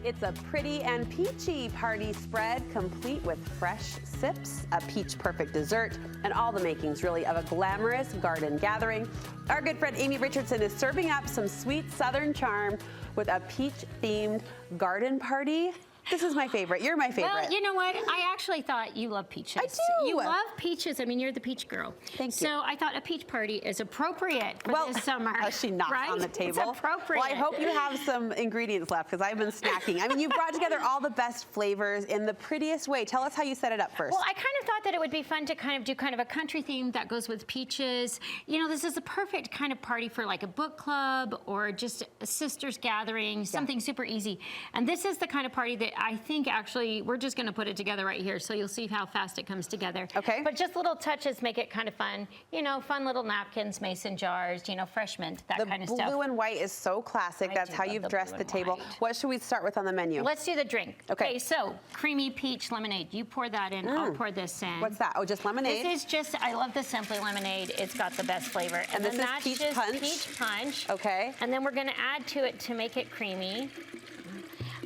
It's a pretty and peachy party spread, complete with fresh sips, a peach-perfect dessert, and all the makings, really, of a glamorous garden gathering. Our good friend Amy Richardson is serving up some sweet Southern charm with a peach-themed garden party. This is my favorite. You're my favorite. Well, you know what? I actually thought you love peaches. I do. You love peaches. I mean, you're the peach girl. Thank you. So I thought a peach party is appropriate for this summer. She knocks right? on the table. It's appropriate. Well, I hope you have some ingredients left because I've been snacking. I mean, you brought together all the best flavors in the prettiest way. Tell us how you set it up first. Well, I kind of thought that it would be fun to do a country theme that goes with peaches. You know, this is a perfect kind of party for like a book club or just a sisters gathering, something super easy. And this is the kind of party that I think actually we're just going to put it together right here, so you'll see how fast it comes together. Okay. But just little touches make it kind of fun. You know, fun little napkins, mason jars, you know, fresh mint, that kind of stuff. The blue and white is so classic. That's how you've dressed the table. White. What should we start with on the menu? Let's do the drink. Okay. So creamy peach lemonade. You pour that in. I'll pour this in. What's that? Oh, just lemonade? This is just, I love the Simply Lemonade. It's got the best flavor. And then this that's is peach just punch? Peach punch. Okay. And then we're going to add to it to make it creamy.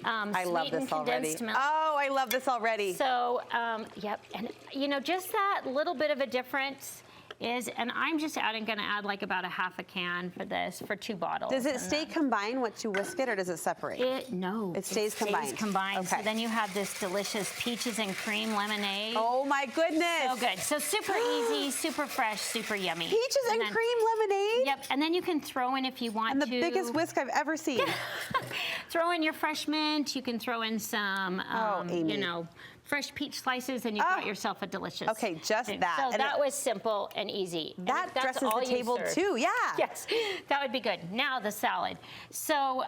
I love this already. Milk. Oh, I love this already. So, yep, and you know, just that little bit of a difference is, and I'm just going to add like about a half a can for this, for 2 bottles. Does it stay combined once you whisk it, or does it separate? No. It stays combined. It stays combined. Okay. So then you have this delicious peaches and cream lemonade. Oh my goodness. So good. So super easy, super fresh, super yummy. Peaches and cream lemonade? Yep, and then you can throw in if you want to. And the biggest whisk I've ever seen. Throw in your fresh mint. You can throw in some, Amy. you know, fresh peach slices, and you've got yourself a delicious. Okay, just thing. that. So And that was simple and easy. That and dresses the table too, yeah. Yes, that would be good. Now the salad. So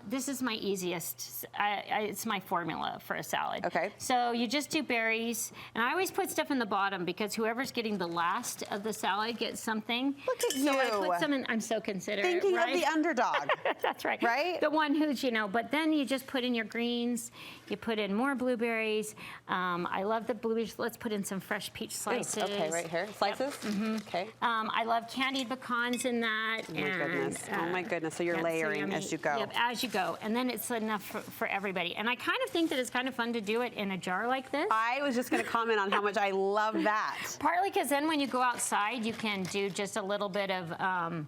this is my easiest. It's my formula for a salad. Okay. So you just do berries, and I always put stuff in the bottom because whoever's getting the last of the salad gets something. Look at so you. I put some in. I'm so considerate. Thinking right? of the underdog. That's right. Right? The one who's, you know, but then you just put in your greens, you put in more blueberries. I love the blueberries. Let's put in some fresh peach slices. Okay, right here. Slices? Yep. Okay. I love candied pecans in that. Oh my goodness. Oh my goodness. So you're layering as you go. Yep, as you go. And then it's enough for everybody. And I kind of think that it's kind of fun to do it in a jar like this. I was just going to comment on how much I love that. Partly because then when you go outside, you can do just a little bit of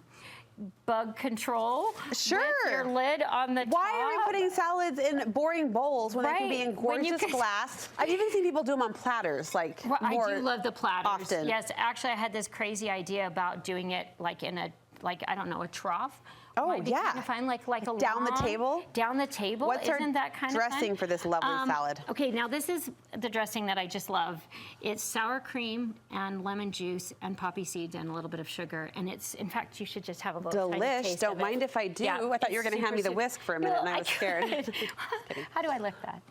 bug control with your lid on the top. Why are we putting salads in boring bowls when they can be in gorgeous glass? I've even seen people do them on platters, like I do love the platters. often. Yes, actually, I had this crazy idea about doing it like in a, I don't know, a trough. Oh, Might be yeah. kind of fun, like a down the table? Down the table. What's Isn't that kind of fun? dressing for this lovely salad? Okay, now this is the dressing that I just love. It's sour cream and lemon juice and poppy seeds and a little bit of sugar. And it's, in fact, you should just have a little tiny taste Don't of it. mind if I do. Yeah, I thought you were going to hand me the super, whisk for a minute, and I was scared. How do I lift that?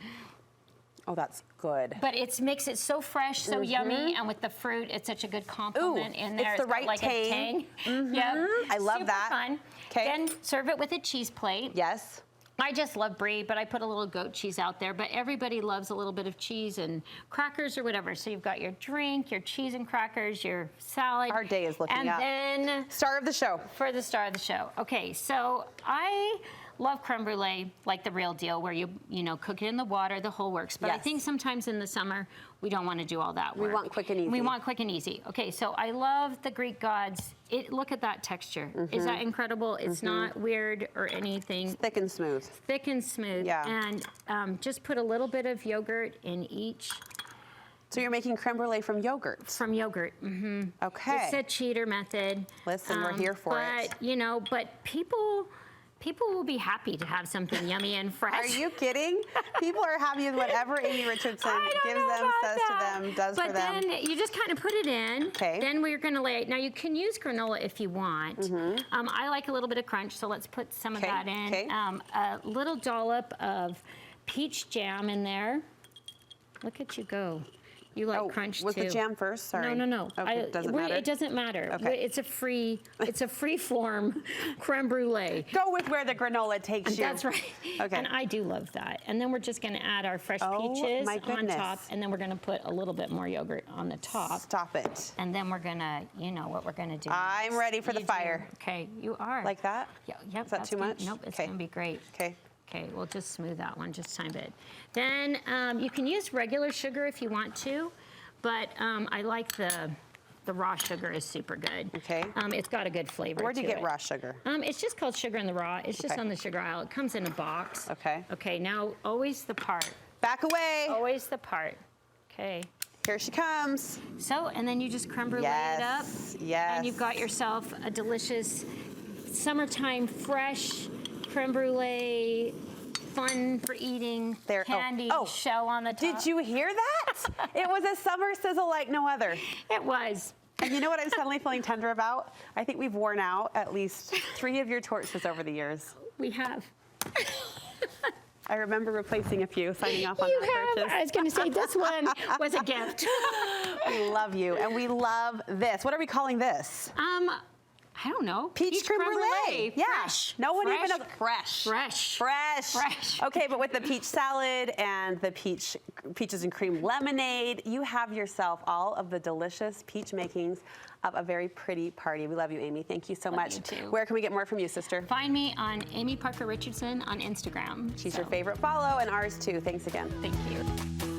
Oh, that's good. But it makes it so fresh, so yummy, and with the fruit, it's such a good compliment in there. It's the right got like tang. a tang. Yep. I love Super that. Fun. Okay. Then serve it with a cheese plate. Yes. I just love brie, but I put a little goat cheese out there. But everybody loves a little bit of cheese and crackers or whatever. So you've got your drink, your cheese and crackers, your salad. Our day is looking up. And then Star of the show. for the star of the show. Okay, so I love creme brulee, like the real deal, where you know, cook it in the water, the whole works. But I think sometimes in the summer, we don't want to do all that work. We want quick and easy. We want quick and easy. Okay, so I love the Greek gods. Look at that texture. Is that incredible? It's not weird or anything. It's thick and smooth. Thick and smooth. Yeah. And just put a little bit of yogurt in each. So you're making creme brulee from yogurt? From yogurt. Okay. It's a cheater method. Listen, we're here for it. But, you know, people will be happy to have something yummy and fresh. Are you kidding? People are happy with whatever Amy Richardson gives them, says to them, does for them. But then you just kind of put it in. Okay. Then we're going to lay it. Now you can use granola if you want. I like a little bit of crunch, so let's put some of that in. Okay. A little dollop of peach jam in there. Look at you go. You like crunch too. Was the jam first? Sorry. No. Okay, doesn't matter. It doesn't matter. Okay. It's a free form creme brulee. Go with where the granola takes you. That's right. Okay. And I do love that. And then we're just going to add our fresh peaches on top, and then we're going to put a little bit more yogurt on the top. Stop it. And then we're going to, you know what we're going to do. I'm ready for the fire. Okay, you are. Like that? Yeah, yep. Is that too much? Nope, it's Okay. going to be great. Okay. Okay, we'll just smooth that one just a tiny bit. Then you can use regular sugar if you want to, but I like the raw sugar is super good. Okay. It's got a good flavor. Where'd you to get it. raw sugar? It's just called Sugar in the Raw. It's just Okay. on the sugar aisle. It comes in a box. Okay. Okay, now always the part. Back away. Always the part. Okay. Here she comes. So, and then you just creme brulee it up. Yes. And you've got yourself a delicious summertime fresh creme brulee, fun for eating, There- oh, candy oh. shell on the top. Did you hear that? It was a summer sizzle like no other. It was. And you know what I'm suddenly feeling tender about? I think we've worn out at least 3 of your torches over the years. We have. I remember replacing a few, signing off on You that have. purchase. I was going to say this one was a gift. We love you, and we love this. What are we calling this? I don't know. Peach creme brulee. Yeah. Fresh. No one even Fresh. knows. Fresh. Fresh. Fresh. Fresh. Okay, but with the peach salad and the peaches and cream lemonade, you have yourself all of the delicious peach makings of a very pretty party. We love you, Amy. Thank you so much. you too. Where can we get more from you, sister? Find me on Amy Parker Richardson on Instagram. She's your favorite follow, and ours too. Thanks again. Thank you.